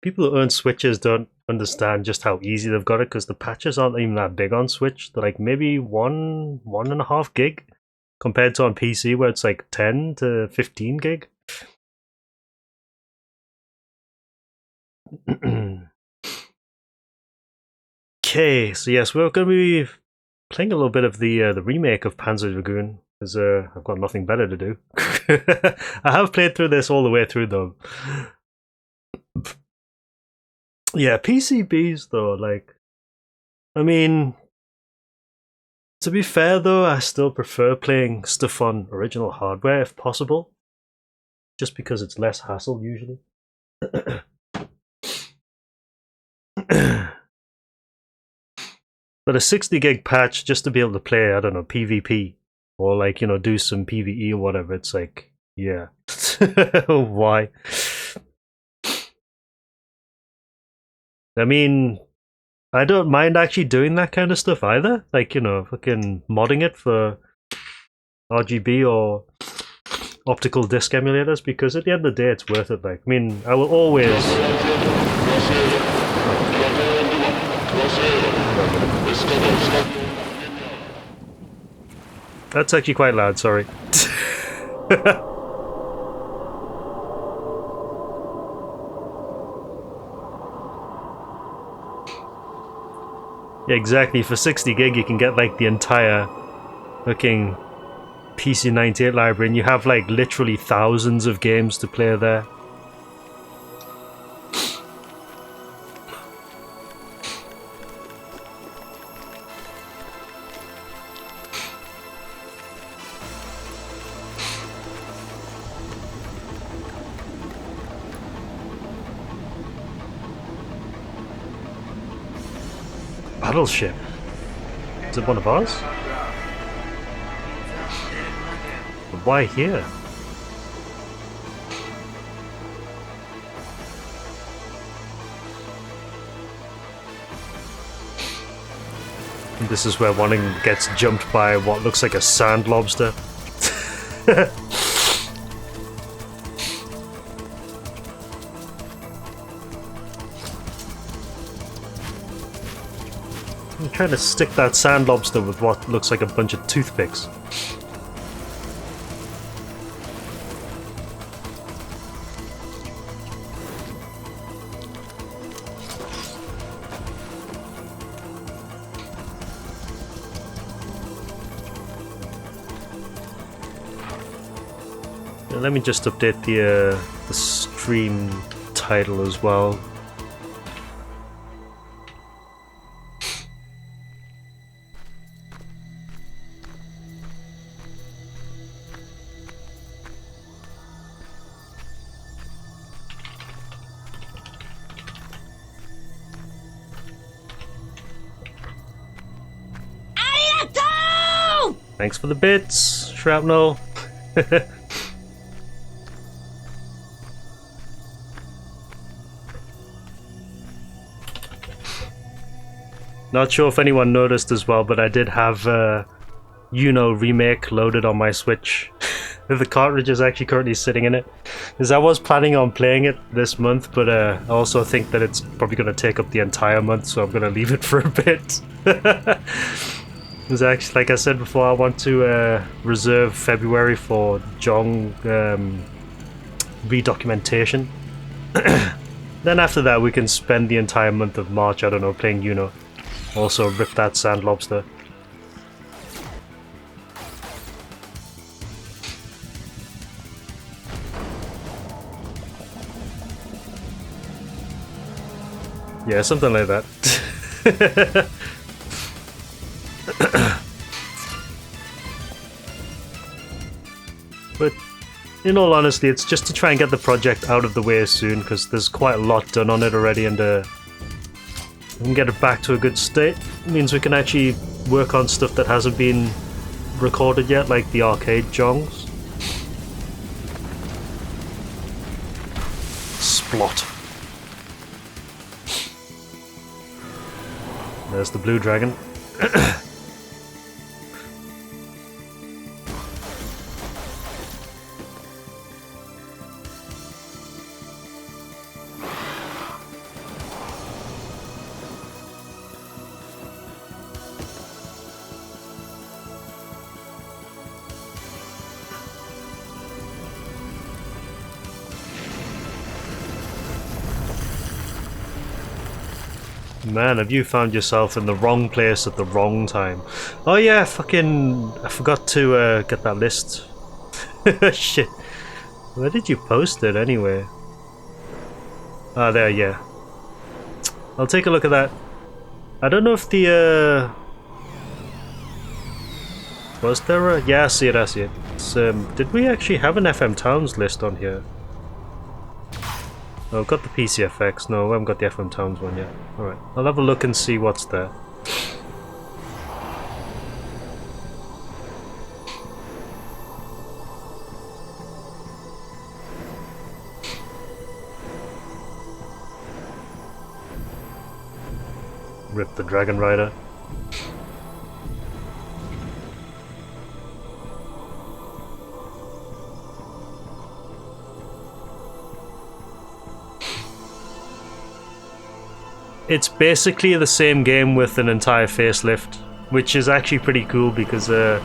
People who own Switches don't understand just how easy they've got it because the patches aren't even that big on Switch. They're like maybe 1.5 gig compared to on PC where it's like 10 to 15 gig. Okay, so yes, we're going to be playing a little bit of the remake of Panzer Dragoon because I've got nothing better to do. I have played through this all the way through though. Yeah, PCBs though, like, I mean, to be fair though, I still prefer playing stuff on original hardware if possible, just because it's less hassle usually. But a 60 gig patch just to be able to play, I don't know, PvP or like, do some PvE or whatever, it's like, yeah. Why? I mean, I don't mind actually doing that kind of stuff either. Like, fucking modding it for RGB or optical disc emulators, because at the end of the day, it's worth it. Like, I mean, I will always. That's actually quite loud, sorry. Yeah, exactly. For 60 gig, you can get like the entire fucking PC98 library, and you have like literally thousands of games to play there. Battleship? Is it one of ours? But why here? This is where one gets jumped by what looks like a sand lobster. I'm trying to stick that sand lobster with what looks like a bunch of toothpicks. Let me just update the stream title as well. Thanks for the bits, Shrapnel. Not sure if anyone noticed as well, but I did have Remake loaded on my Switch. The cartridge is actually currently sitting in it, because I was planning on playing it this month, but I also think that it's probably going to take up the entire month, so I'm going to leave it for a bit. Because actually, like I said before, I want to reserve February for Jong redocumentation. Then after that, we can spend the entire month of March, I don't know, playing Uno. Also, rip that sand lobster. Yeah, something like that. But in all honesty, it's just to try and get the project out of the way soon, because there's quite a lot done on it already, and we can get it back to a good state. It means we can actually work on stuff that hasn't been recorded yet, like the arcade jongs. Splot. There's the blue dragon. Man, have you found yourself in the wrong place at the wrong time? Oh yeah, I forgot to get that list. Shit. Where did you post it anyway? Ah, there, yeah. I'll take a look at that. I don't know if the was there a... Yeah, I see it, I see it. It's, did we actually have an FM Towns list on here? Oh, I've got the PCFX. No, I haven't got the FM Towns one yet. Alright, I'll have a look and see what's there. Rip the Dragon Rider. It's basically the same game with an entire facelift, which is actually pretty cool because the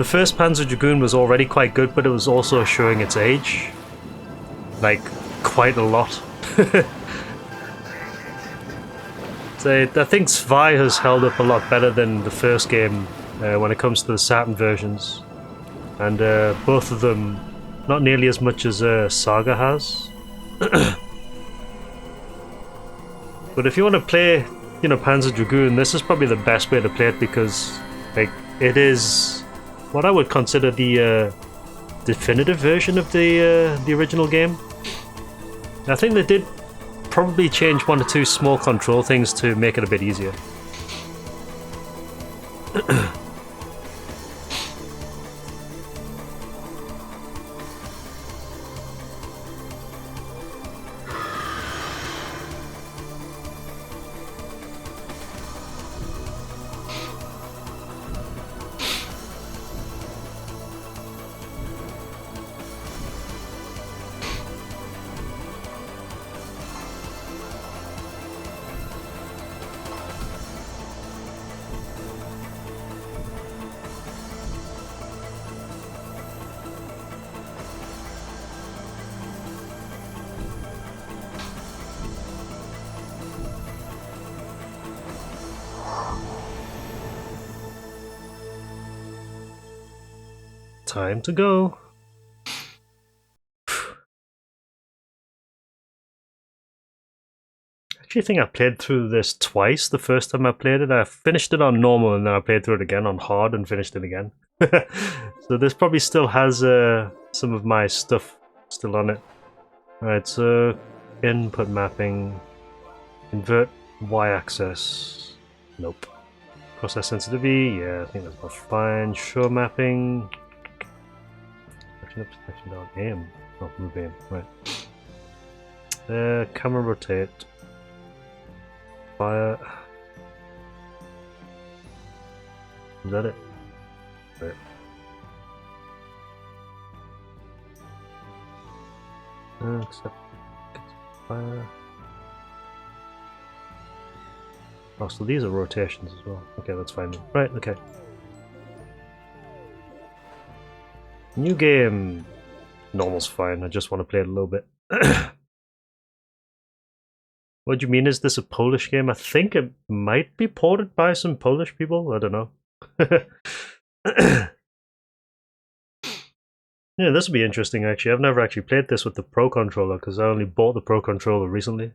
first Panzer Dragoon was already quite good, but it was also showing its age. Like, quite a lot. So I think Zwei has held up a lot better than the first game when it comes to the Saturn versions. And both of them, not nearly as much as Saga has. But if you want to play, you know, Panzer Dragoon, this is probably the best way to play it because, like, it is what I would consider the definitive version of the original game. I think they did probably change one or two small control things to make it a bit easier. Time to go. Actually, I think I played through this twice. The first time I played it, I finished it on normal, and then I played through it again on hard and finished it again. So this probably still has some of my stuff still on it. Alright, so input mapping, invert y-axis. Nope. Process sensitivity, yeah, I think that's about fine. Show mapping. Action down, aim. Oh, move aim, right. Camera rotate. Fire. Is that it? Right. Except fire. Oh, so these are rotations as well. Okay, that's fine. Right, okay. New game. Normal's fine, I just want to play it a little bit. What do you mean, is this a Polish game? I think it might be ported by some Polish people, I don't know. Yeah, this will be interesting actually. I've never actually played this with the Pro Controller because I only bought the Pro Controller recently.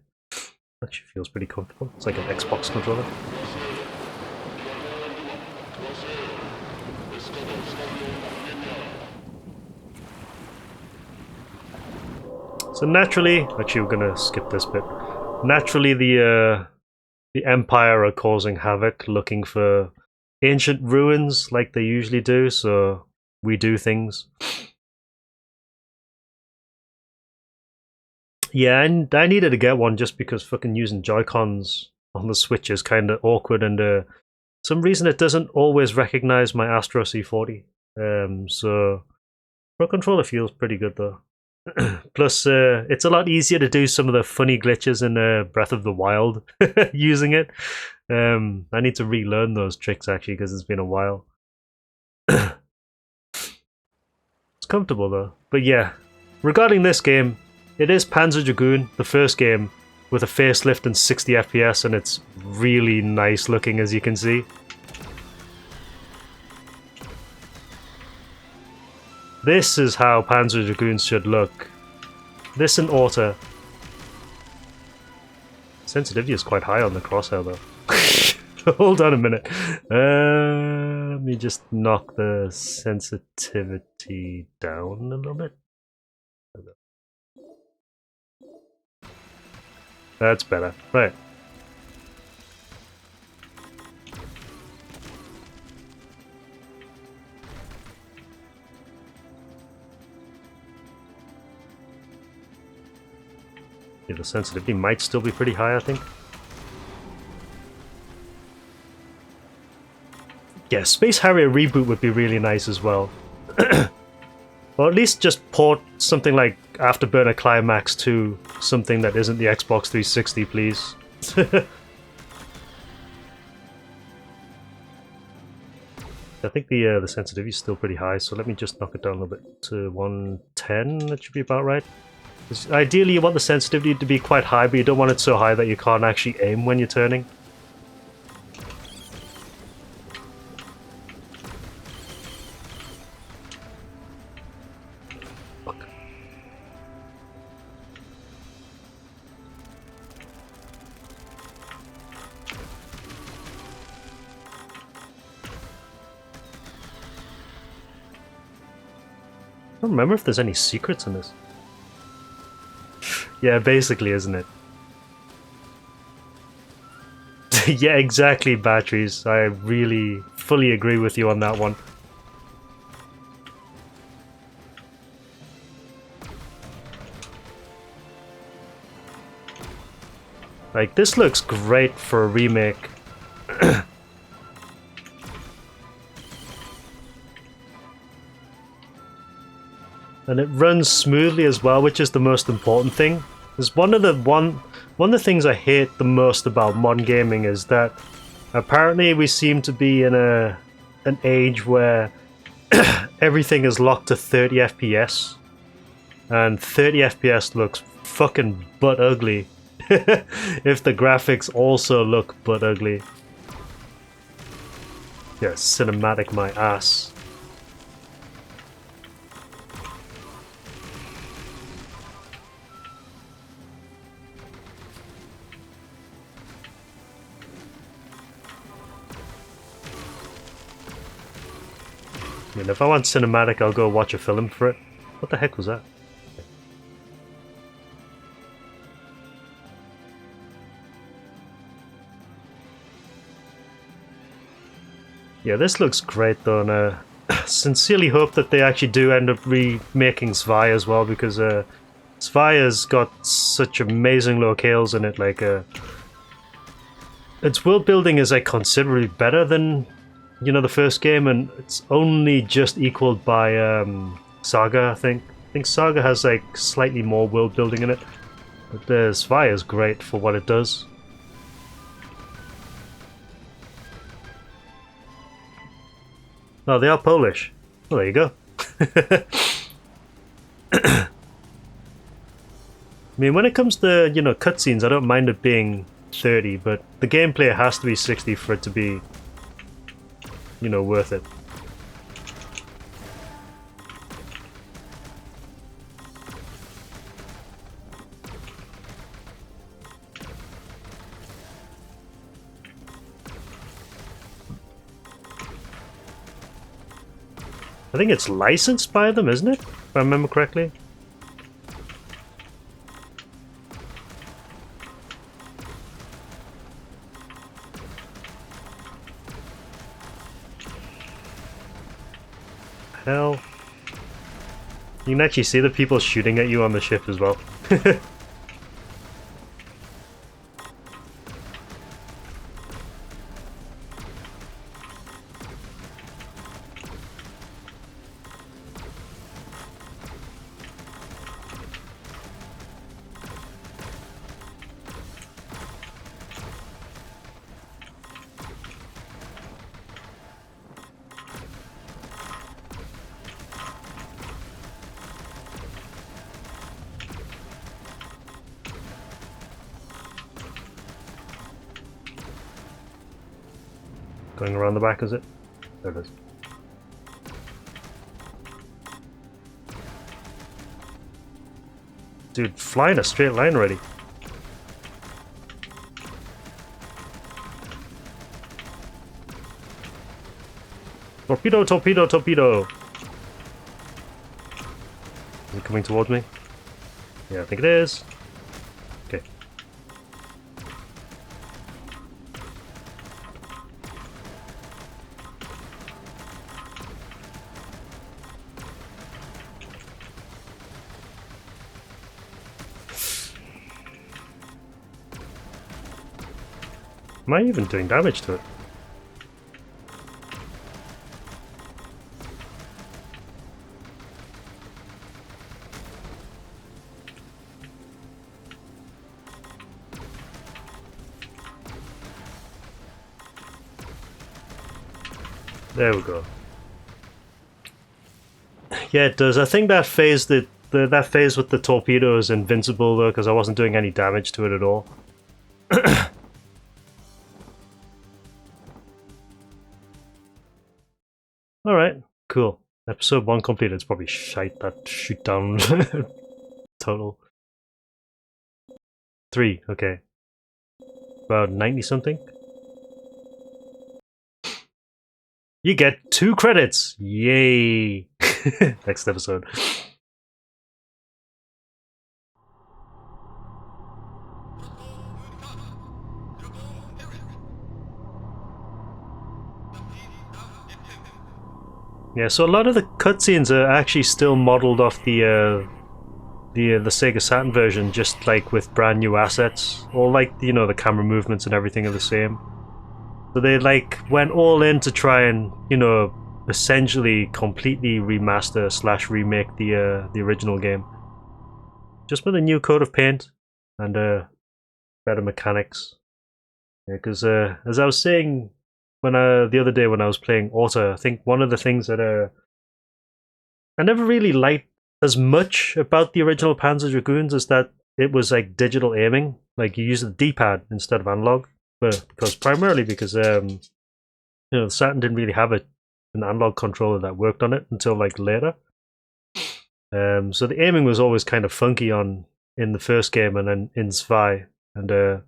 Actually feels pretty comfortable. It's like an Xbox controller. So naturally, actually we're gonna skip this bit. Naturally the Empire are causing havoc, looking for ancient ruins like they usually do, so we do things. Yeah, and I needed to get one just because fucking using Joy-Cons on the Switch is kind of awkward, and some reason it doesn't always recognize my Astro C40. So Pro Controller feels pretty good though. Plus, it's a lot easier to do some of the funny glitches in Breath of the Wild using it. I need to relearn those tricks actually because it's been a while. It's comfortable though. But yeah, regarding this game, it is Panzer Dragoon, the first game, with a facelift and 60 FPS, and it's really nice looking, as you can see. This is how Panzer Dragoons should look. This and Auto. Sensitivity is quite high on the crosshair though. Hold on a minute. Let me just knock the sensitivity down a little bit. That's better. Right. Yeah, the sensitivity might still be pretty high, I think. Yeah, Space Harrier reboot would be really nice as well. Or at least just port something like Afterburner Climax to something that isn't the Xbox 360, please. I think the sensitivity is still pretty high, so let me just knock it down a little bit to 110. That should be about right. Ideally, you want the sensitivity to be quite high, but you don't want it so high that you can't actually aim when you're turning. Fuck. I don't remember if there's any secrets in this. Yeah, basically, isn't it? Yeah, exactly, batteries. I really fully agree with you on that one. Like, this looks great for a remake. And it runs smoothly as well, which is the most important thing. Because one of the things I hate the most about modern gaming is that apparently we seem to be in an age where everything is locked to 30 FPS, and 30 FPS looks fucking butt ugly. If the graphics also look butt ugly. Yeah, cinematic my ass. I mean, if I want cinematic, I'll go watch a film for it. What the heck was that? Yeah, this looks great though, and I sincerely hope that they actually do end up remaking Zwei as well, because Zwei's got such amazing locales in it. Like, its world building is like considerably better than, you know, the first game, and it's only just equaled by Saga, I think. I think Saga has like slightly more world building in it, but Zwei is great for what it does. Oh, they are Polish. Well, there you go. I mean, when it comes to, you know, cutscenes, I don't mind it being 30, but the gameplay has to be 60 for it to be, you know, worth it. I think it's licensed by them, isn't it? If I remember correctly. Hell. You can actually see the people shooting at you on the ship as well. Going around the back, is it? There it is. Dude, fly in a straight line already. Torpedo, torpedo, torpedo! Is it coming towards me? Yeah, I think it is. Okay. Am I even doing damage to it? There we go. Yeah, it does. I think that phase that phase with the torpedo is invincible though, because I wasn't doing any damage to it at all. Alright, cool. Episode 1 completed. It's probably shite that shoot down total. 3, okay. About 90 something. You get 2 credits! Yay! Next episode. Yeah, so a lot of the cutscenes are actually still modeled off the Sega Saturn version, just like with brand new assets. Or like, you know, the camera movements and everything are the same. So they like went all in to try and, you know, essentially completely remaster / remake the original game. Just with a new coat of paint and better mechanics. Yeah, because as I was saying when the other day when I was playing Auto, I think one of the things that I never really liked as much about the original Panzer Dragoons is that it was like digital aiming. Like you use the D-pad instead of analog. But primarily because you know, Saturn didn't really have an analog controller that worked on it until like later. So the aiming was always kind of funky in the first game and then in Zwei, and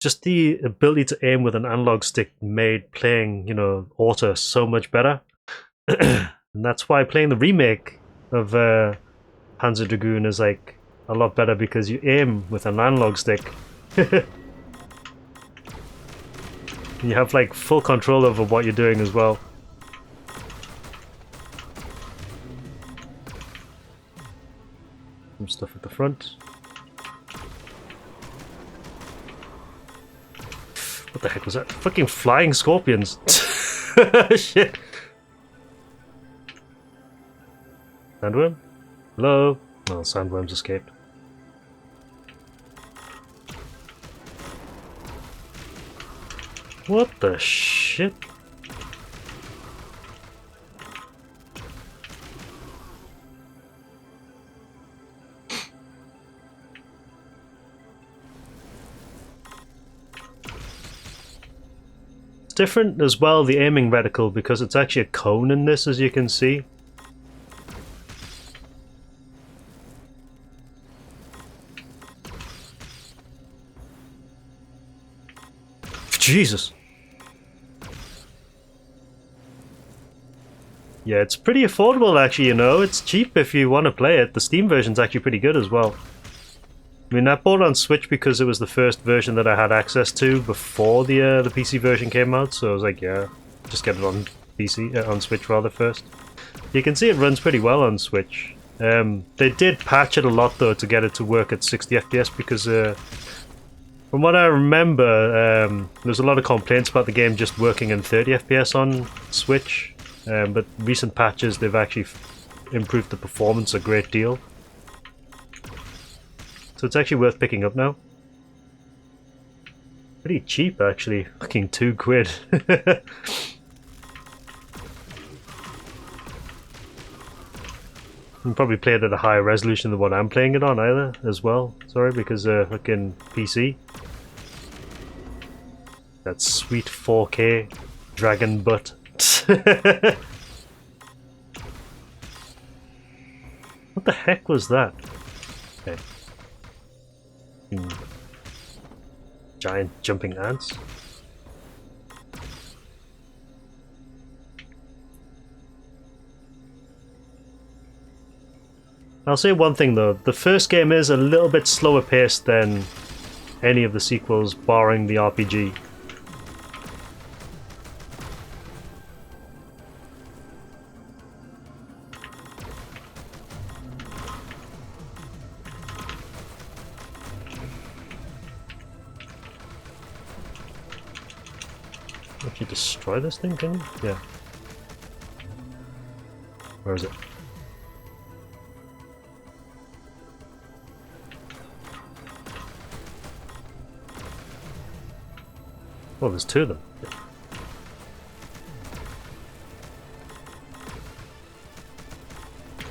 just the ability to aim with an analog stick made playing, you know, Auto so much better. And that's why playing the remake of Panzer Dragoon is like a lot better because you aim with an analog stick. You have like full control over what you're doing as well. Some stuff at the front. What the heck was that? Fucking flying scorpions. Shit. Sandworm? Hello? No, sandworms escaped. What the shit? It's different as well, the aiming reticle, because it's actually a cone in this, as you can see. Jesus! Yeah, it's pretty affordable actually, you know. It's cheap if you want to play it. The Steam version's actually pretty good as well. I mean, I bought it on Switch because it was the first version that I had access to before the PC version came out, so I was like, yeah, just get it on on Switch rather first. You can see it runs pretty well on Switch. They did patch it a lot though to get it to work at 60 FPS because from what I remember, there's a lot of complaints about the game just working in 30 FPS on Switch. But recent patches, they've actually improved the performance a great deal. So it's actually worth picking up now. Pretty cheap actually, fucking £2. You can probably play it at a higher resolution than what I'm playing it on either, as well. Sorry, because fucking PC. That sweet 4K dragon butt. What the heck was that? Okay. Giant jumping ants? I'll say one thing though, the first game is a little bit slower paced than any of the sequels, barring the RPG. If you destroy this thing, can you? Yeah. Where is it? Oh, there's two of them.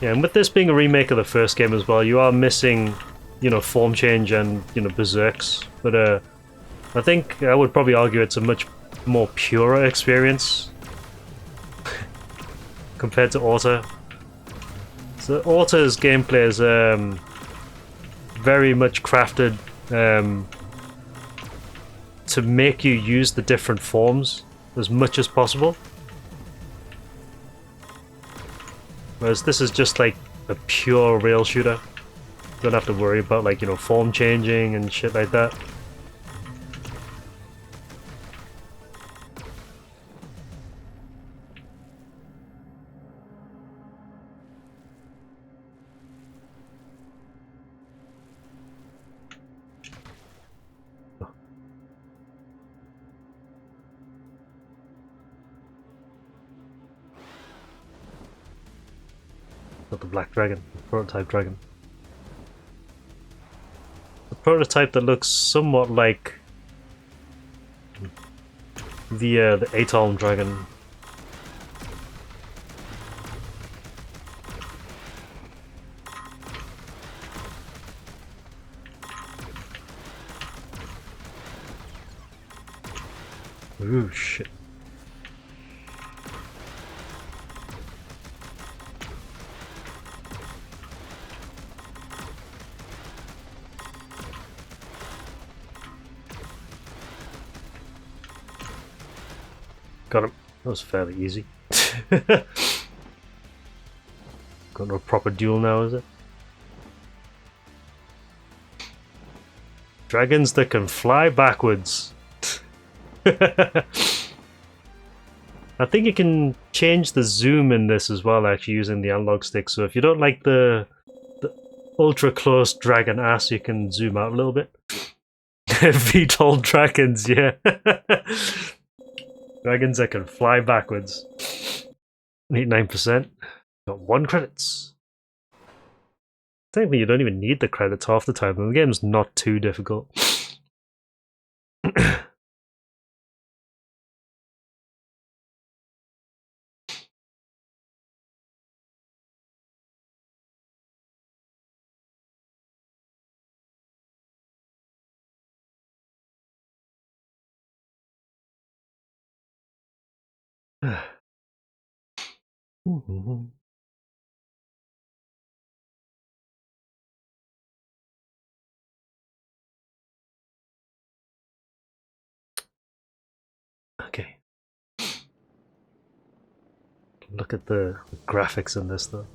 Yeah, and with this being a remake of the first game as well, you are missing, you know, form change and, you know, berserks. But I think I would probably argue it's a much more purer experience compared to Auto. So Auto's gameplay is very much crafted to make you use the different forms as much as possible. Whereas this is just like a pure rail shooter. Don't have to worry about, like, you know, form changing and shit like that. Not the black dragon, the prototype dragon. The prototype that looks somewhat like the Atoll dragon. Ooh, shit. Got him. That was fairly easy. Got no proper duel now, is it? Dragons that can fly backwards. I think you can change the zoom in this as well, actually, using the analog stick. So if you don't like the ultra close dragon ass, you can zoom out a little bit. VTOL dragons, yeah. Dragons that can fly backwards. 89%. Got 1 credits. Technically, you don't even need the credits half the time. The game's not too difficult. Okay. Look at the graphics in this, though.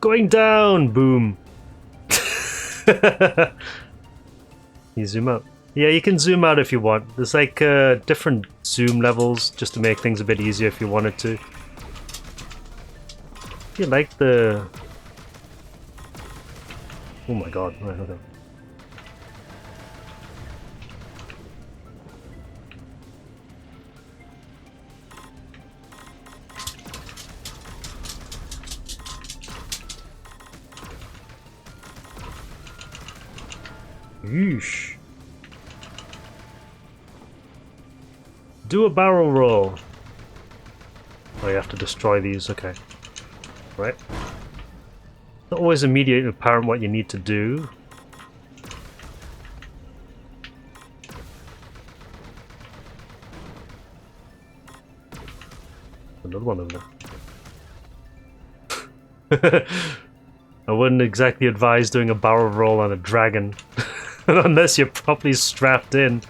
Going down! Boom! You zoom out. Yeah, you can zoom out if you want. There's like different zoom levels just to make things a bit easier if you wanted to. If you like the... Oh my god, right, okay. Yeesh. Do a barrel roll. Oh, you have to destroy these, okay. Right. Not always immediately apparent what you need to do. Another one over there. I wouldn't exactly advise doing a barrel roll on a dragon. Unless you're properly strapped in.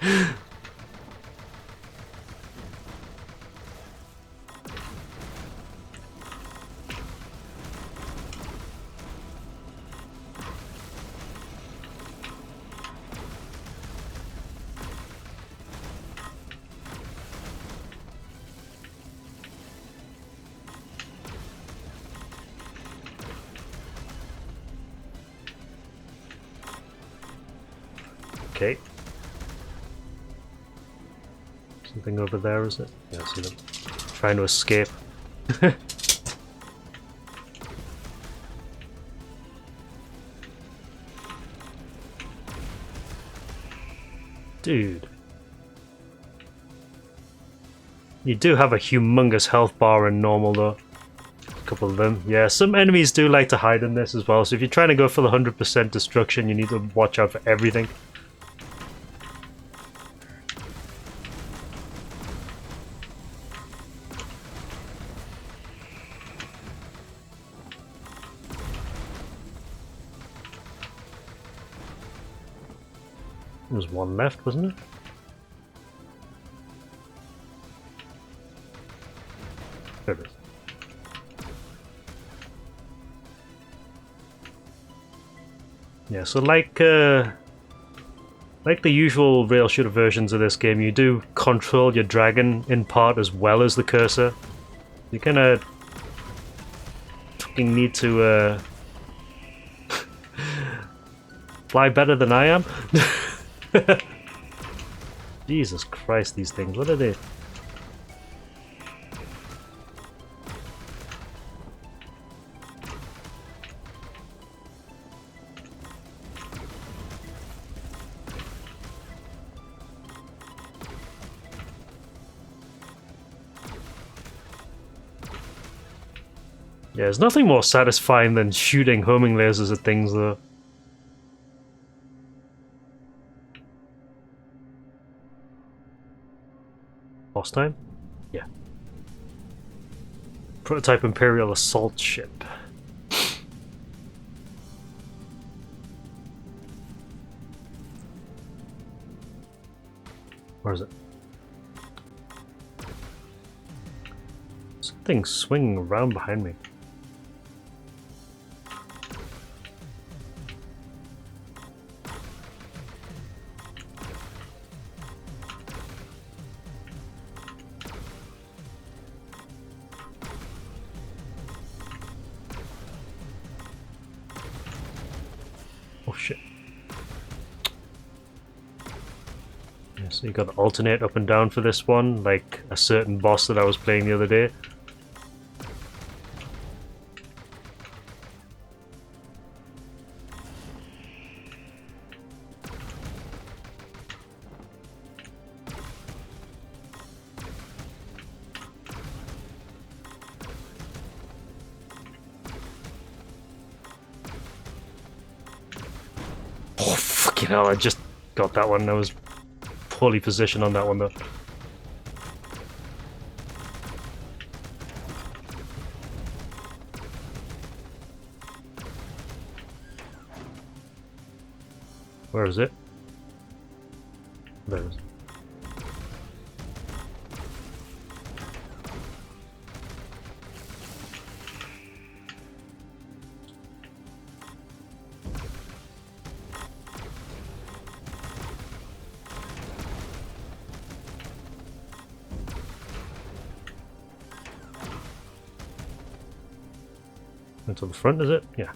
Okay. Something over there, is it? Yeah, I see them. Trying to escape. Dude. You do have a humongous health bar in normal though. A couple of them. Yeah, some enemies do like to hide in this as well, so if you're trying to go for the 100% destruction, you need to watch out for everything. There was one left, wasn't it? There it is. Yeah, so like the usual rail shooter versions of this game, you do control your dragon in part as well as the cursor. You kind of fucking need to fly better than I am. Jesus Christ, these things, what are they? Yeah, there's nothing more satisfying than shooting homing lasers at things though. Boss time? Yeah. Prototype Imperial assault ship. Where is it? Something's swinging around behind me. Oh shit. Yeah, so you got to alternate up and down for this one, like a certain boss that I was playing the other day. Oh, fucking hell, I just got that one. I was poorly positioned on that one, though. Where is it? There it is. Into the front, is it? Yeah.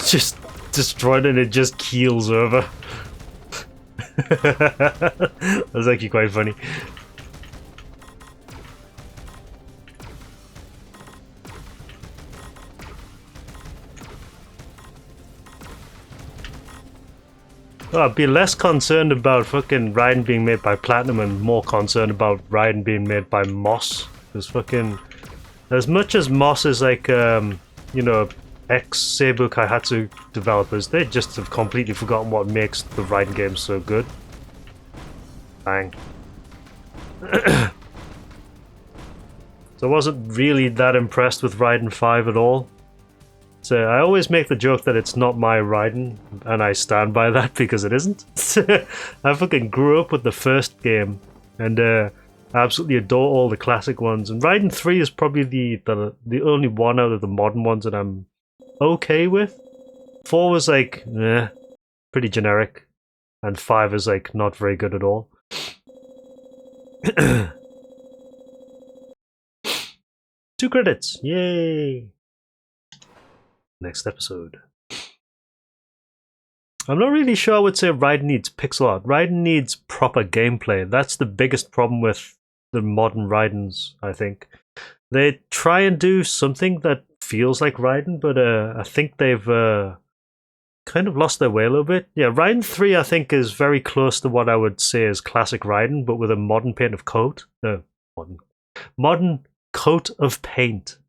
Just destroyed and it just keels over. That's actually quite funny. Oh, I'd be less concerned about fucking Raiden being made by Platinum and more concerned about Raiden being made by Moss. Because fucking... As much as Moss is like, you know, ex-Seibu Kaihatsu developers, they just have completely forgotten what makes the Raiden games so good. Bang. So I wasn't really that impressed with Raiden 5 at all. So I always make the joke that it's not my Raiden, and I stand by that because it isn't. I fucking grew up with the first game, and I absolutely adore all the classic ones. And Raiden 3 is probably the only one out of the modern ones that I'm okay with. 4 was like, pretty generic, and 5 is like not very good at all. 2 credits, yay! Next episode. I'm not really sure I would say Raiden needs pixel art. Raiden needs proper gameplay. That's the biggest problem with the modern Raidens, I think. They try and do something that feels like Raiden, but I think they've kind of lost their way a little bit. Yeah, Raiden 3 I think is very close to what I would say is classic Raiden, but with a modern paint of coat. No, modern coat of paint.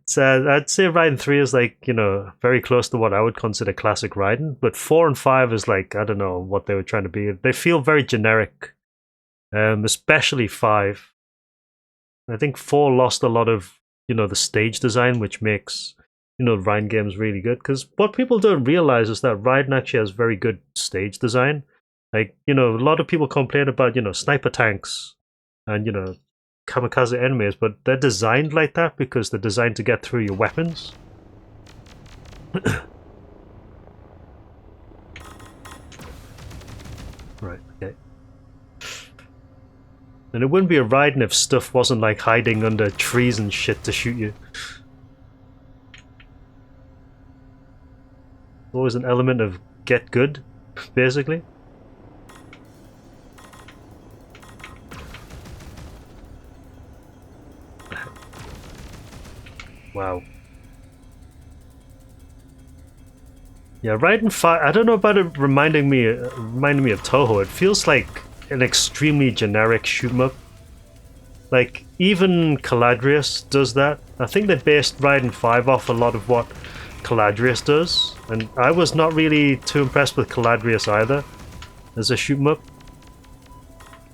So I'd say Raiden 3 is like, you know, very close to what I would consider classic Raiden, but 4 and 5 is like, I don't know what they were trying to be. They feel very generic, especially 5. I think 4 lost a lot of, you know, the stage design, which makes, you know, Raiden games really good, because what people don't realize is that Raiden actually has very good stage design. Like, you know, a lot of people complain about, you know, sniper tanks and, you know, kamikaze enemies, but they're designed like that because they're designed to get through your weapons. Right, okay. And it wouldn't be a Raiden if stuff wasn't like hiding under trees and shit to shoot you. Always an element of get good, basically. Wow. Yeah, Raiden 5, I don't know about it reminding me of Toho. It feels like an extremely generic shoot 'em up. Like, even Caladrius does that. I think they based Raiden 5 off a lot of what Caladrius does, and I was not really too impressed with Caladrius either as a shoot 'em up.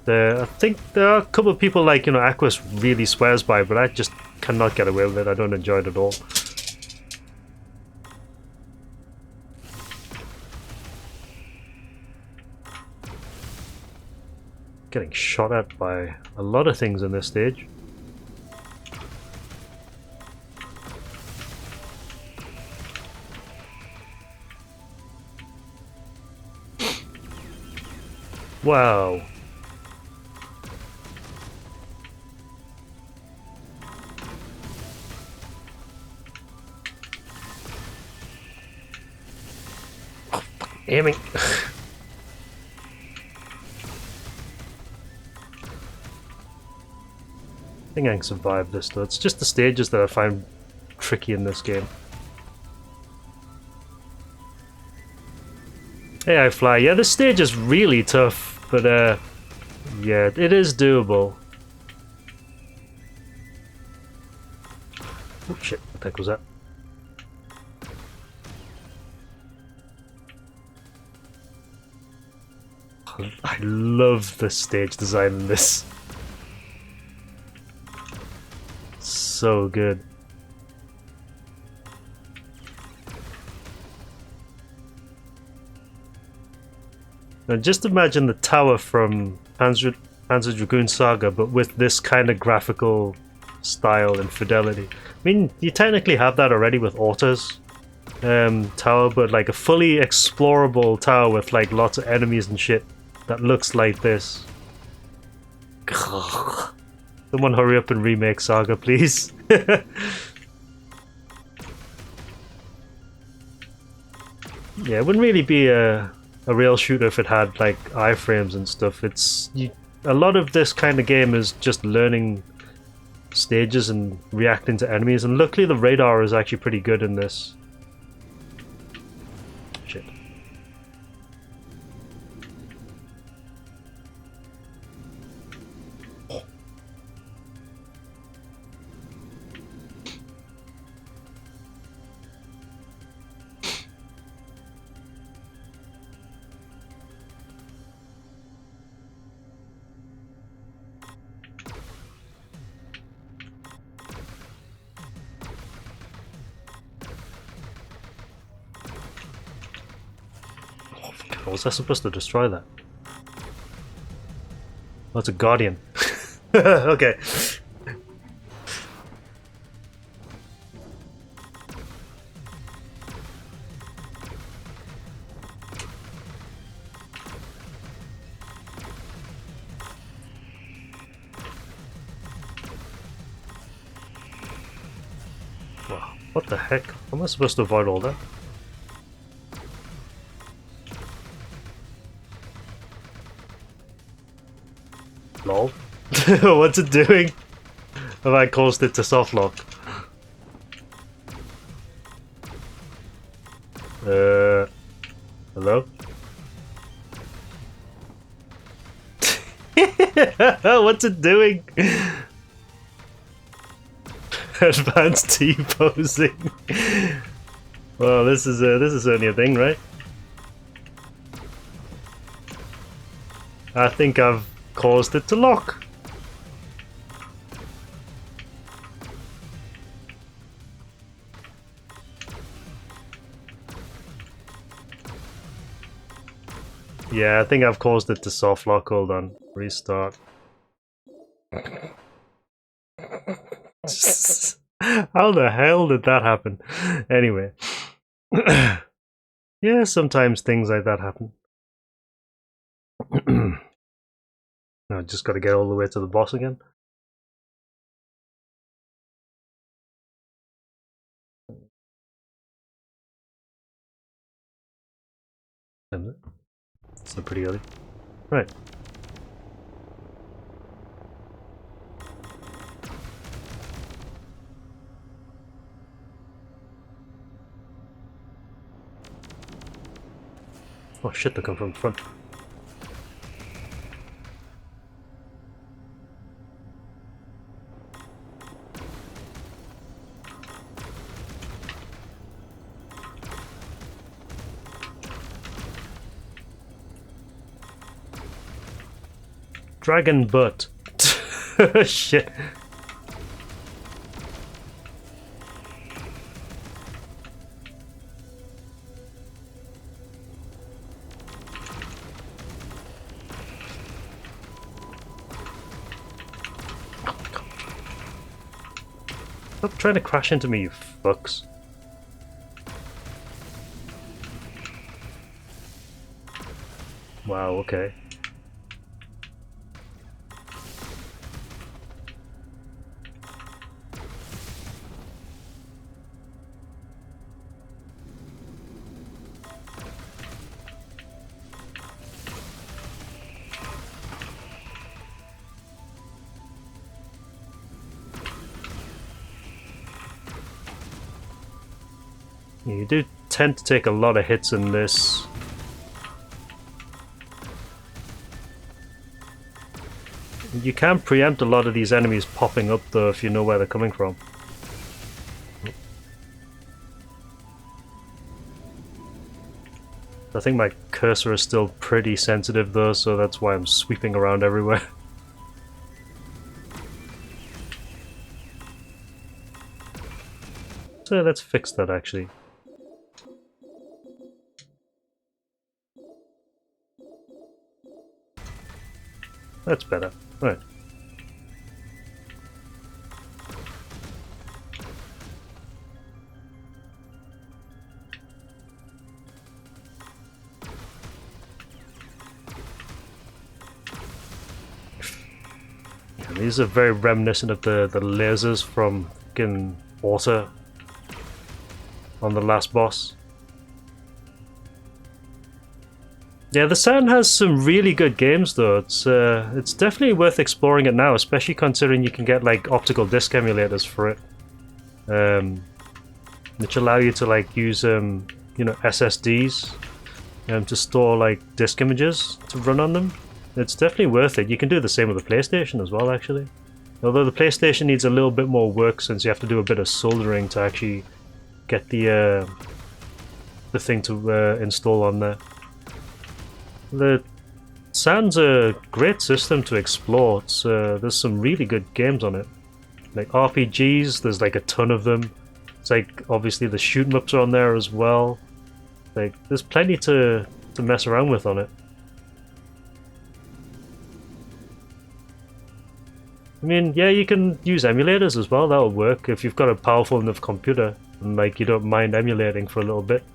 I think there are a couple of people like, you know, Aquas really swears by it, but I just cannot get away with it. I don't enjoy it at all. Getting shot at by a lot of things in this stage. Wow. Oh, fucking aiming. I think I can survive this though. It's just the stages that I find tricky in this game. Hey, I fly. Yeah, this stage is really tough, but yeah, it is doable. Oh shit, what the heck was that? I love the stage design in this. So good. Now just imagine the tower from Panzer Dragoon Saga, but with this kind of graphical style and fidelity. I mean, you technically have that already with Orta's tower, but like a fully explorable tower with like lots of enemies and shit that looks like this. Someone hurry up and remake Saga, please. Yeah, it wouldn't really be a a real shooter if it had like iframes and stuff. A lot of this kind of game is just learning stages and reacting to enemies, and luckily the radar is actually pretty good in this. Shit. How was I supposed to destroy that? Oh, it's a guardian. Okay. Wow, what the heck? How am I supposed to avoid all that? Lol. What's it doing? Have I caused it to soft lock? Hello? What's it doing? Advanced T-posing. Well, this is only a thing, right? I think I've caused it to lock. Yeah, I think I've caused it to soft lock. Hold on. Restart. How the hell did that happen? Anyway. Yeah, sometimes things like that happen. I just gotta get all the way to the boss again. It's pretty early. Right. Oh shit, they come from the front. Dragon butt. Shit. Stop trying to crash into me, you fucks. Wow, okay. You do tend to take a lot of hits in this. You can preempt a lot of these enemies popping up though if you know where they're coming from. I think my cursor is still pretty sensitive though, so that's why I'm sweeping around everywhere. So let's fix that actually. That's better. Right. Yeah, these are very reminiscent of the lasers from fucking Water on the last boss. Yeah, the Saturn has some really good games though. It's definitely worth exploring it now, especially considering you can get like optical disc emulators for it, which allow you to like use SSDs to store like disk images to run on them. It's definitely worth it. You can do the same with the PlayStation as well, actually. Although the PlayStation needs a little bit more work since you have to do a bit of soldering to actually get the thing to install on there. The Saturn's a great system to explore. There's some really good games on it. Like RPGs, there's like a ton of them. It's like obviously the shoot 'em ups are on there as well. Like there's plenty to mess around with on it. I mean, yeah, you can use emulators as well. That'll work if you've got a powerful enough computer and like you don't mind emulating for a little bit.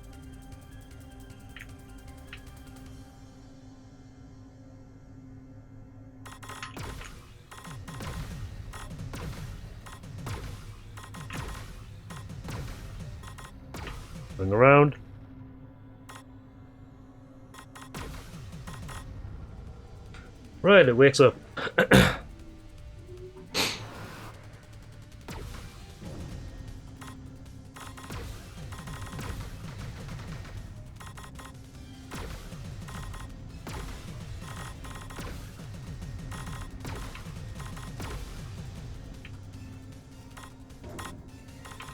Going around. Right, it wakes up.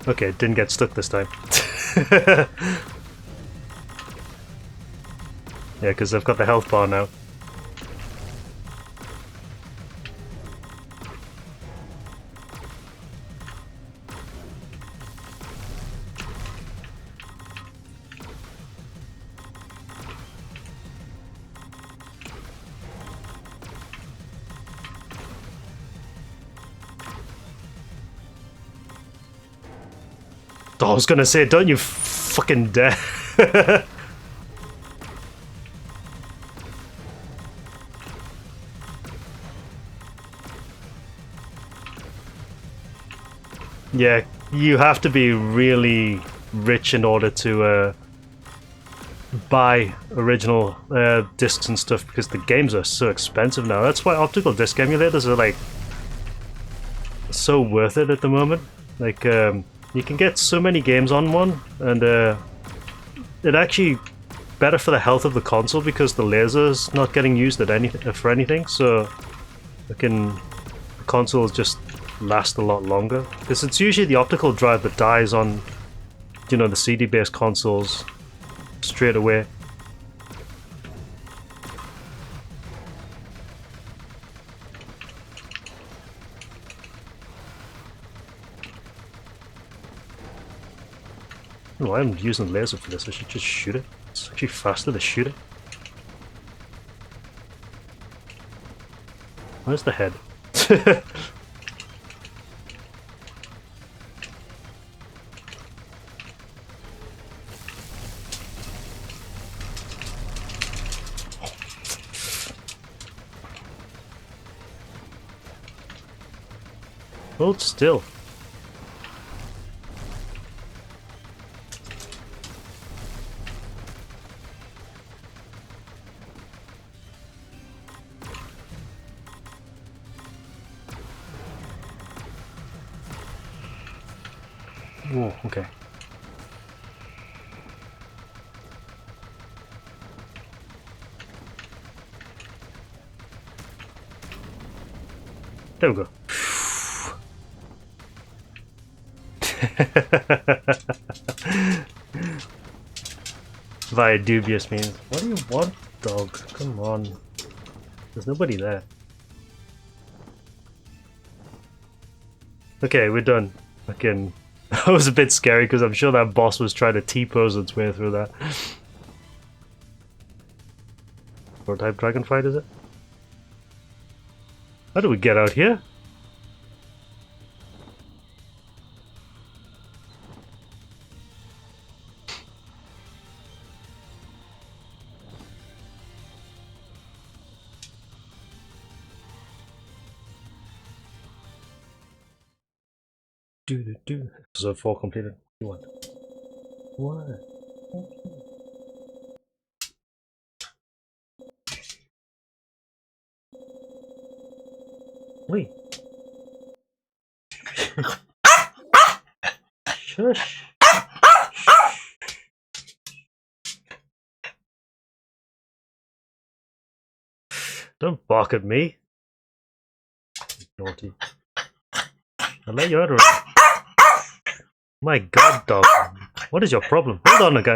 Okay, didn't get stuck this time. Yeah, because I've got the health bar now. Oh, I was gonna say, don't you fucking dare. Yeah, you have to be really rich in order to buy original discs and stuff because the games are so expensive now. That's why optical disc emulators are like so worth it at the moment. Like you can get so many games on one, and it actually better for the health of the console because the laser's not getting used at for anything. So the consoles just last a lot longer because it's usually the optical drive that dies on the CD-based consoles straight away. I don't know why I'm using laser for this. I should just shoot it. It's actually faster to shoot it. Where's the head? Hold still. Whoa, okay. There we go. Via dubious means. What do you want, dog? Come on. There's nobody there. Okay, we're done. Fucking. That was a bit scary because I'm sure that boss was trying to T-pose its way through that. What type dragon fight is it? How do we get out here? Do. Episode 4 completed. What? What? Shush. Don't bark at me. Naughty. I'll let you out already. My god, dog. What is your problem? Hold on a guy.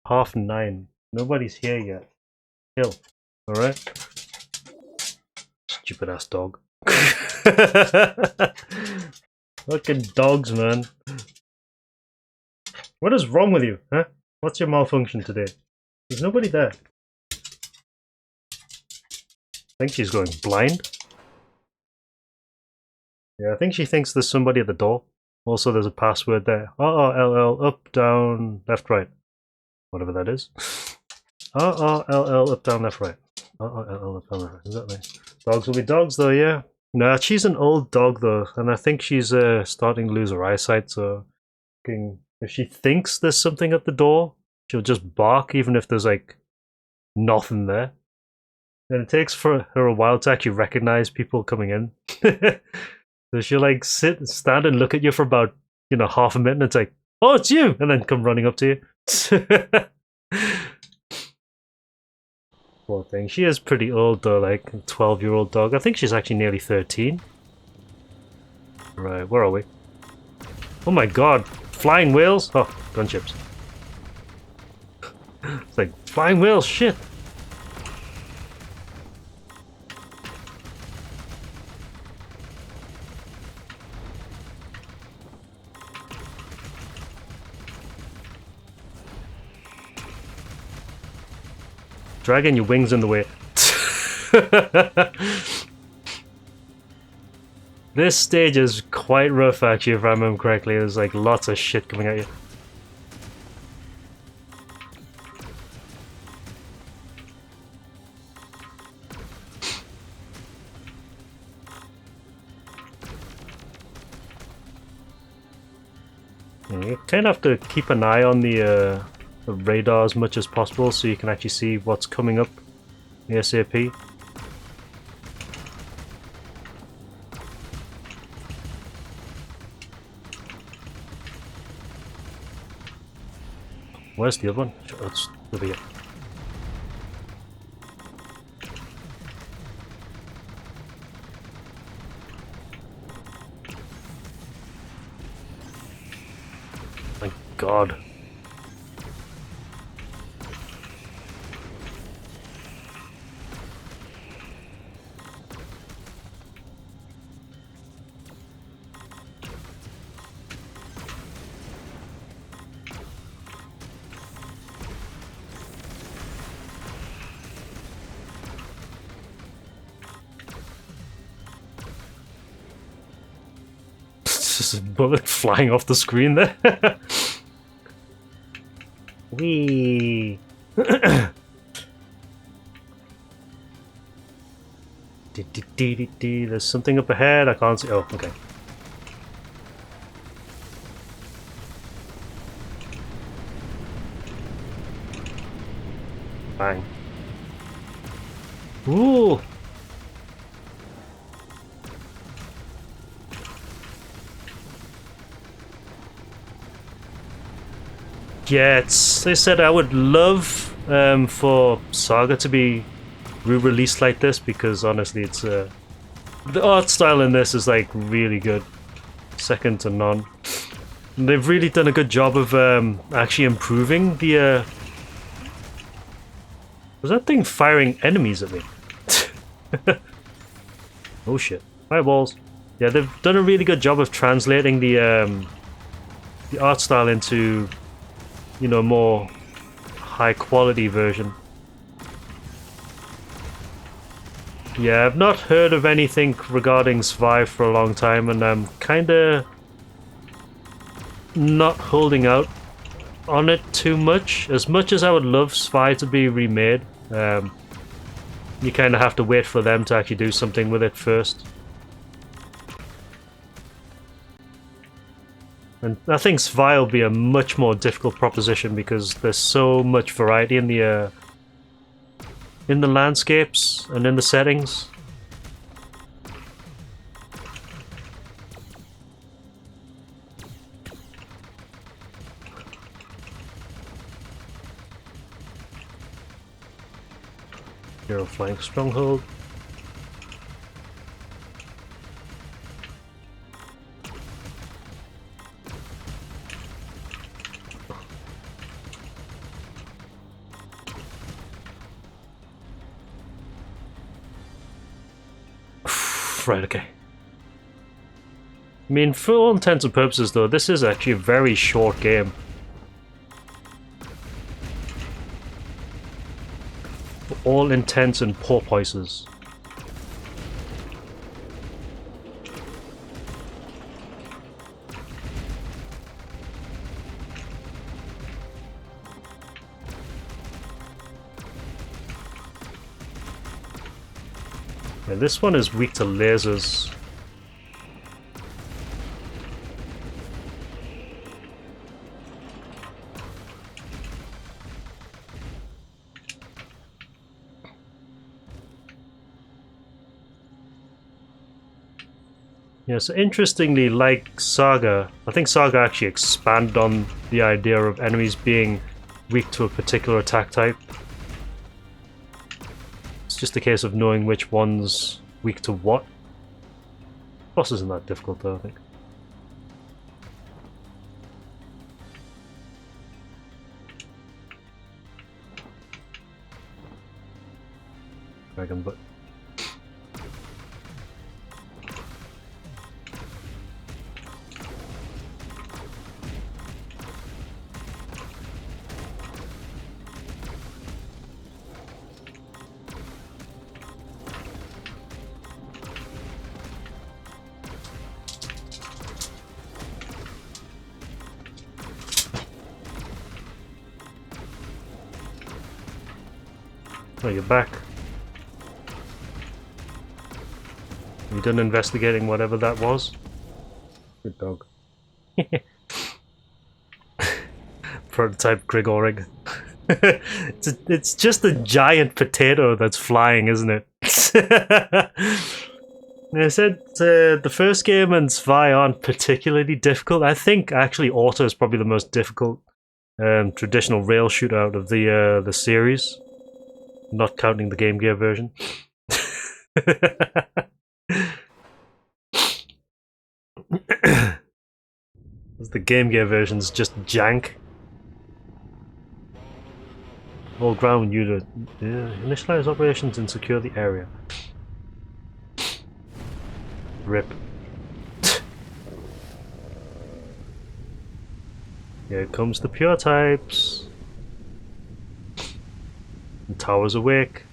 Half 9. Nobody's here yet. Chill. Alright? Stupid ass dog. Fucking dogs, man. What is wrong with you, huh? What's your malfunction today? There's nobody there. I think she's going blind. Yeah, I think she thinks there's somebody at the door. Also, there's a password there. R-R-L-L, up, down, left, right. Whatever that is. R-R-L-L, up, down, left, right. R-R-L-L, up, down, left, right. Is that right? Dogs will be dogs, though, yeah. Nah, she's an old dog, though, and I think she's starting to lose her eyesight, so... If she thinks there's something at the door, she'll just bark, even if there's, like, nothing there. And it takes for her a while to actually recognize people coming in. So she'll, like, stand and look at you for about, half a minute, and it's like, oh, it's you! And then come running up to you. Poor thing. She is pretty old, though, like, a 12-year-old dog. I think she's actually nearly 13. Right, where are we? Oh my god. Flying whales? Oh, gunships. It's like, flying whales, shit! Dragging your wings in the way. This stage is quite rough, actually, if I remember correctly. There's like lots of shit coming at you. You kind of have to keep an eye on the radar as much as possible so you can actually see what's coming up ASAP. Where's the other one? Oh, it's over here. My god. Just a bullet flying off the screen there. Whee! There's something up ahead, I can't see. Oh, okay. Bang. Ooh! Yeah, they said I would love for Saga to be re-released like this, because honestly it's the art style in this is like really good, second to none. And they've really done a good job of actually improving the was that thing firing enemies at me? Oh shit, fireballs. Yeah, they've done a really good job of translating the art style into, more high quality version. Yeah, I've not heard of anything regarding Survive for a long time, and I'm kinda not holding out on it too much. As much as I would love Survive to be remade, you kinda have to wait for them to actually do something with it first. And I think Svi will be a much more difficult proposition because there's so much variety in the landscapes and in the settings. Hero flank stronghold. Right, okay. I mean, for all intents and purposes though, this is actually a very short game. For all intents and purposes. Yeah, this one is weak to lasers. Yeah, so interestingly, like Saga, I think Saga actually expanded on the idea of enemies being weak to a particular attack type. It's just a case of knowing which one's weak to what. Boss isn't that difficult though, I think. Dragon butt. Oh, you're back. You done investigating whatever that was? Good dog. Prototype Grigorig. It's just a giant potato that's flying, isn't it? I said the first game and Svi aren't particularly difficult. I think actually Auto is probably the most difficult traditional rail shooter out of the series. Not counting the Game Gear version. The Game Gear version's just jank. All ground unit. Yeah, initialize operations and secure the area. RIP. Here comes the pure types. And Tower's awake.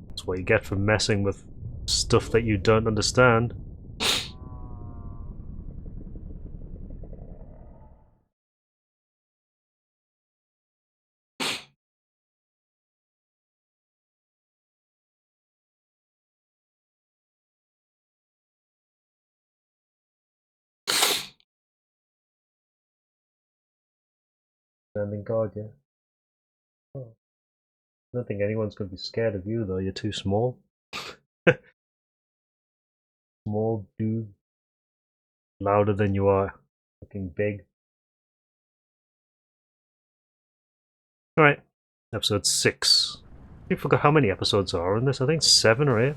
That's what you get for messing with stuff that you don't understand. Standing guard, yeah. Oh. I don't think anyone's going to be scared of you, though. You're too small. Small dude. Louder than you are. Looking big. Alright. Episode 6. I forgot how many episodes are in this. I think 7 or 8.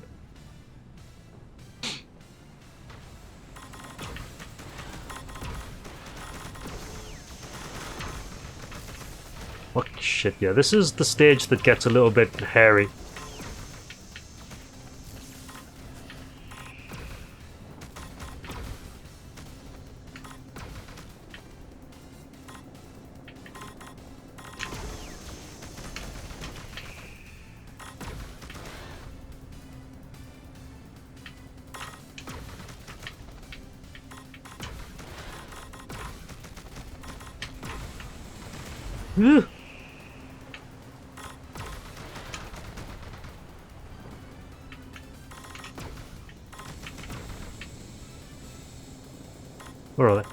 Oh shit, yeah. This is the stage that gets a little bit hairy. Ugh. Where are they?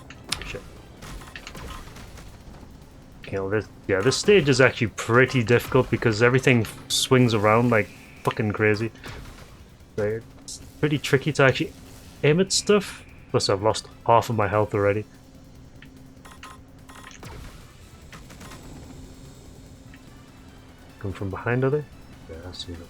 Shit. Okay, well, this stage is actually pretty difficult because everything swings around like fucking crazy. So it's pretty tricky to actually aim at stuff. Plus, I've lost half of my health already. Come from behind, are they? Yeah, I see them.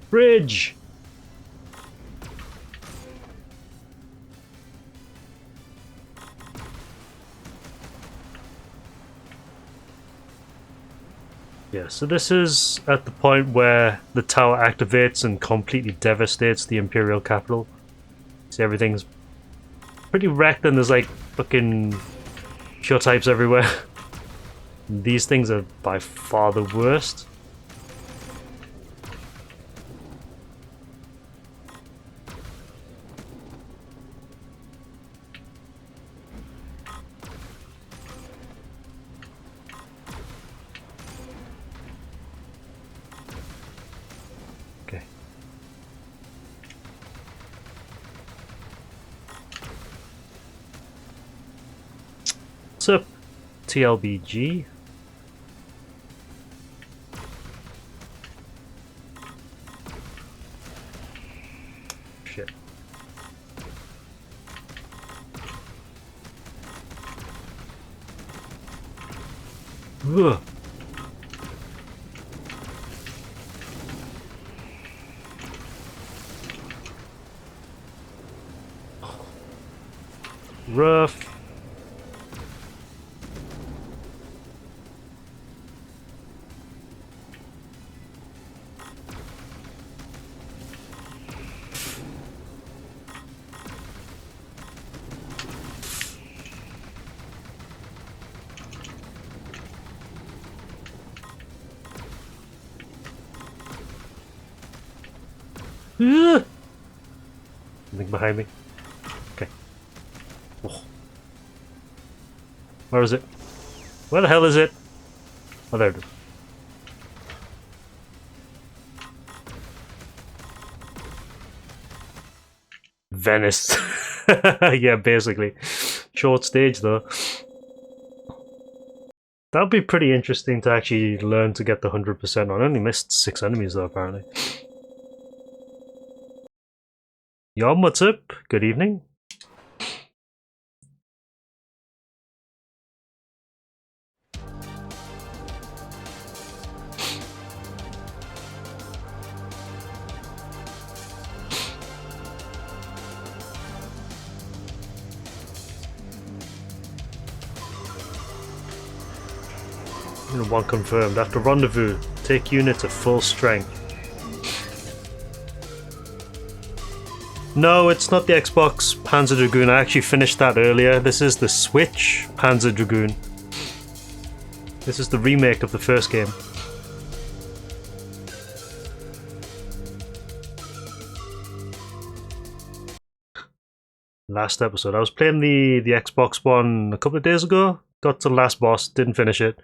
Bridge! Yeah, so this is at the point where the tower activates and completely devastates the Imperial capital. See, everything's pretty wrecked and there's like fucking pure types everywhere. These things are by far the worst. Okay. What's up, TLBG? Shit. Ugh. Rough. Something behind me. Okay. Oh. Where is it? Where the hell is it? Oh, there it is. Venice. Yeah, basically. Short stage though. That'd be pretty interesting to actually learn to get the 100% on. I only missed 6 enemies though, apparently. Yom, what's up? Good evening. One confirmed. After rendezvous, take unit to full strength. No, it's not the Xbox Panzer Dragoon. I actually finished that earlier. This is the Switch Panzer Dragoon. This is the remake of the first game. Last episode. I was playing the Xbox one a couple of days ago. Got to the last boss, didn't finish it.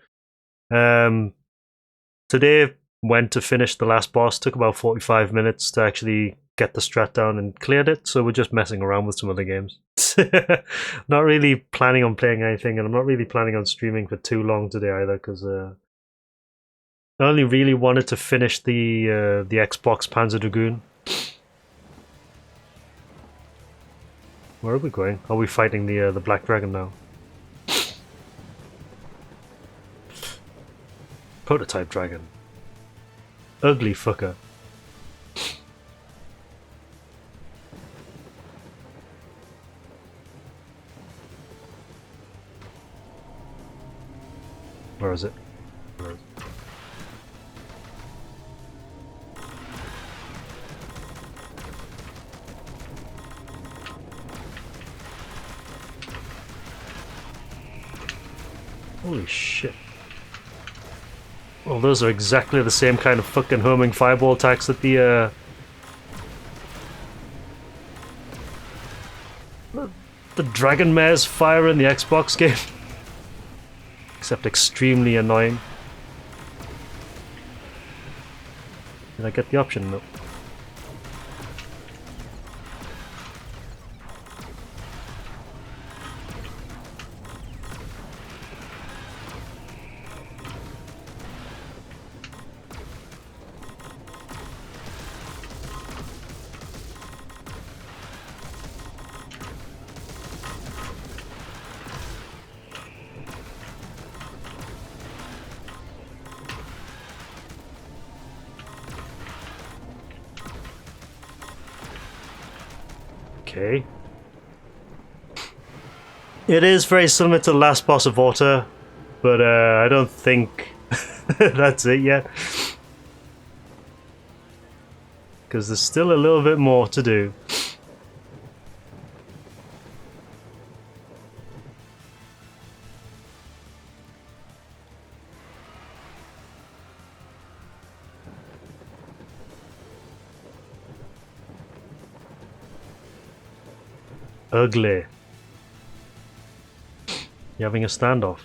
Today went to finish the last boss. Took about 45 minutes to actually get the strat down and cleared it, so we're just messing around with some other games. Not really planning on playing anything, and I'm not really planning on streaming for too long today either, because I only really wanted to finish the Xbox Panzer Dragoon. Where are we going? Are we fighting the Black Dragon now? Prototype dragon. Ugly fucker. Where is it? Where is it? Holy shit. Well, those are exactly the same kind of fucking homing fireball attacks that the Dragon Mares fire in the Xbox game. Except extremely annoying. Did I get the option? No. Okay. It is very similar to the last boss of Water, but I don't think that's it yet. Because there's still a little bit more to do. Ugly. You're having a standoff.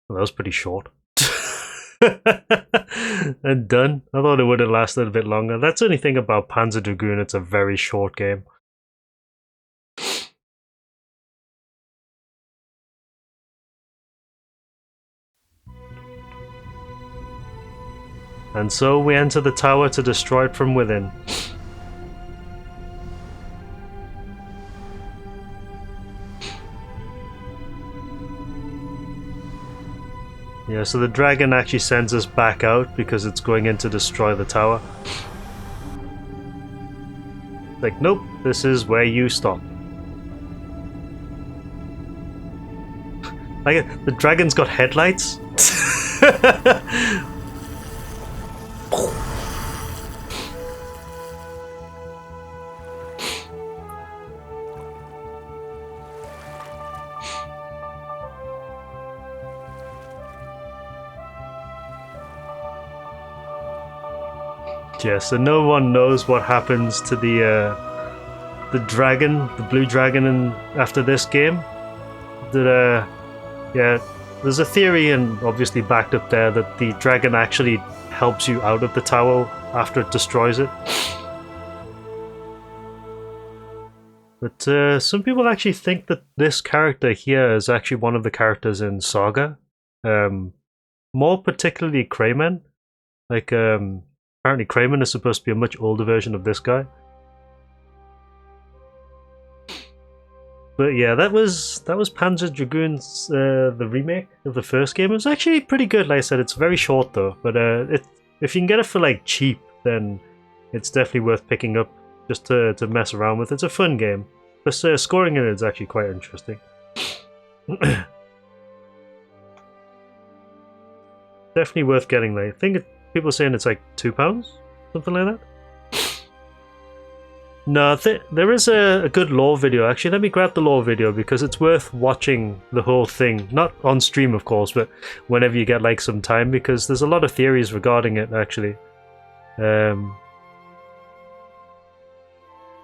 Well, that was pretty short. And done. I thought it would have lasted a bit longer. That's the only thing about Panzer Dragoon, it's a very short game. And so we enter the tower to destroy it from within. Yeah, so the dragon actually sends us back out because it's going in to destroy the tower. Like, nope, this is where you stop. Like, the dragon's got headlights? Yeah, so no one knows what happens to the dragon, the blue dragon, after this game. That yeah, there's a theory, and obviously backed up there, that the dragon actually helps you out of the tower after it destroys it. But some people actually think that this character here is actually one of the characters in Saga. More particularly Crayman. Like, apparently Crayman is supposed to be a much older version of this guy. But yeah, that was Panzer Dragoon's the remake of the first game. It was actually pretty good. Like I said, it's very short though. But if you can get it for like cheap, then it's definitely worth picking up just to mess around with. It's a fun game. But scoring in it is actually quite interesting. Definitely worth getting. Like, I think people are saying it's like £2, something like that. No, there is a good lore video. Actually, let me grab the lore video because it's worth watching the whole thing. Not on stream, of course, but whenever you get like some time, because there's a lot of theories regarding it, actually.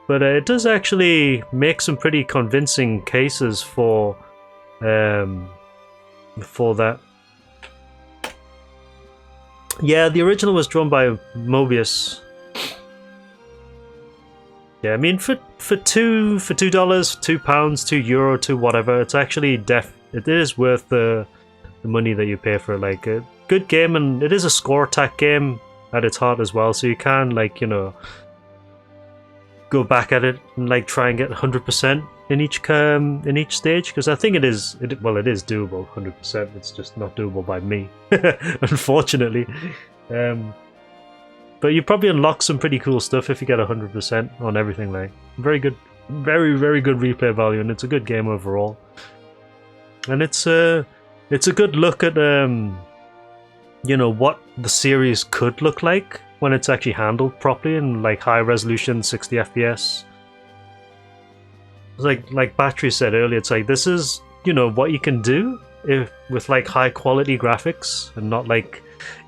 But it does actually make some pretty convincing cases for that. Yeah, the original was drawn by Mobius. Yeah, I mean, for $2, £2, €2, to whatever, it's actually it is worth the money that you pay for. Like, a good game, and it is a score attack game at its heart as well. So you can, like, you know, go back at it and like try and get 100% in each stage, because I think it is doable 100%. It's just not doable by me, unfortunately. But you probably unlock some pretty cool stuff if you get 100% on everything. Like, very good, very good replay value, and it's a good game overall. And it's it's a good look at you know, what the series could look like when it's actually handled properly in like high resolution 60 FPS. Like Battery said earlier, it's like this is, you know, what you can do if with like high quality graphics and not like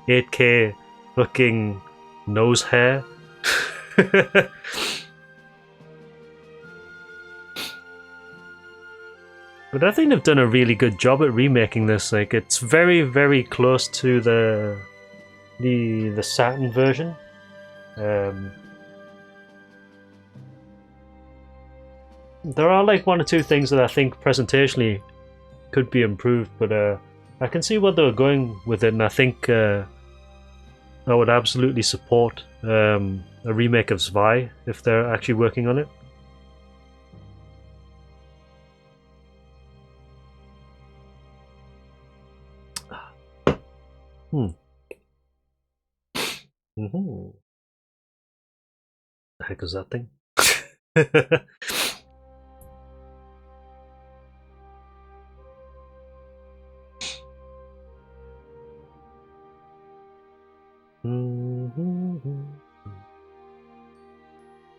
8K looking nose hair. But I think they've done a really good job at remaking this. Like, it's very, very close to the Saturn version. There are like one or two things that I think presentationally could be improved, but I can see where they're going with it, and I think I would absolutely support a remake of Zwei if they're actually working on it. The heck is that thing?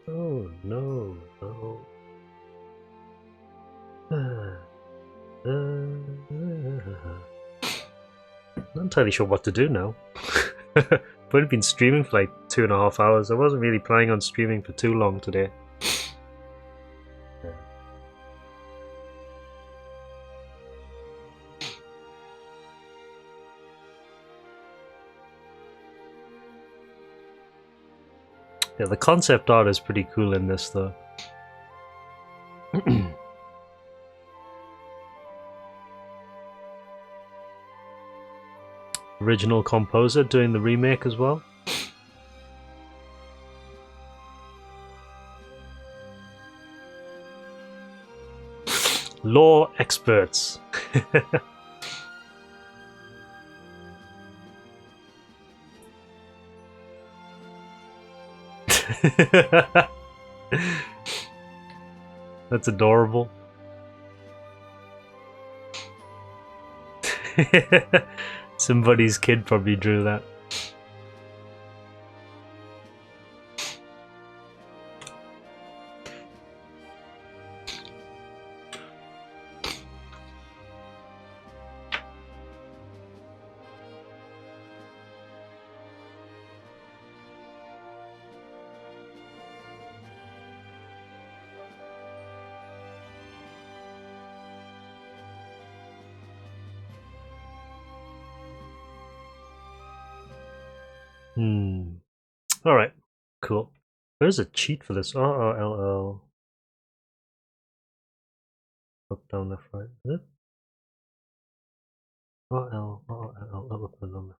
Oh no, no. Not entirely sure what to do now. I've only been streaming for like 2.5 hours. I wasn't really planning on streaming for too long today. Yeah, the concept art is pretty cool in this though. Original composer doing the remake as well. Law experts. That's adorable. Somebody's kid probably drew that. Alright, cool. There's a cheat for this. R-R-L-L. Up, down, left, right. Is it? R-L, R-L, up, and down.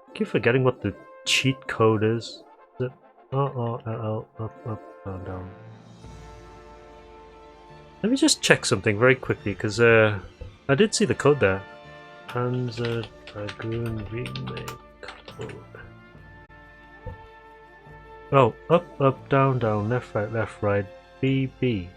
I keep forgetting what the cheat code is. Is it R-R-L-L, up, down, down? Let me just check something very quickly, because I did see the code there. Panzer Dragoon Remake code. Oh, up, down, left, right, B, B.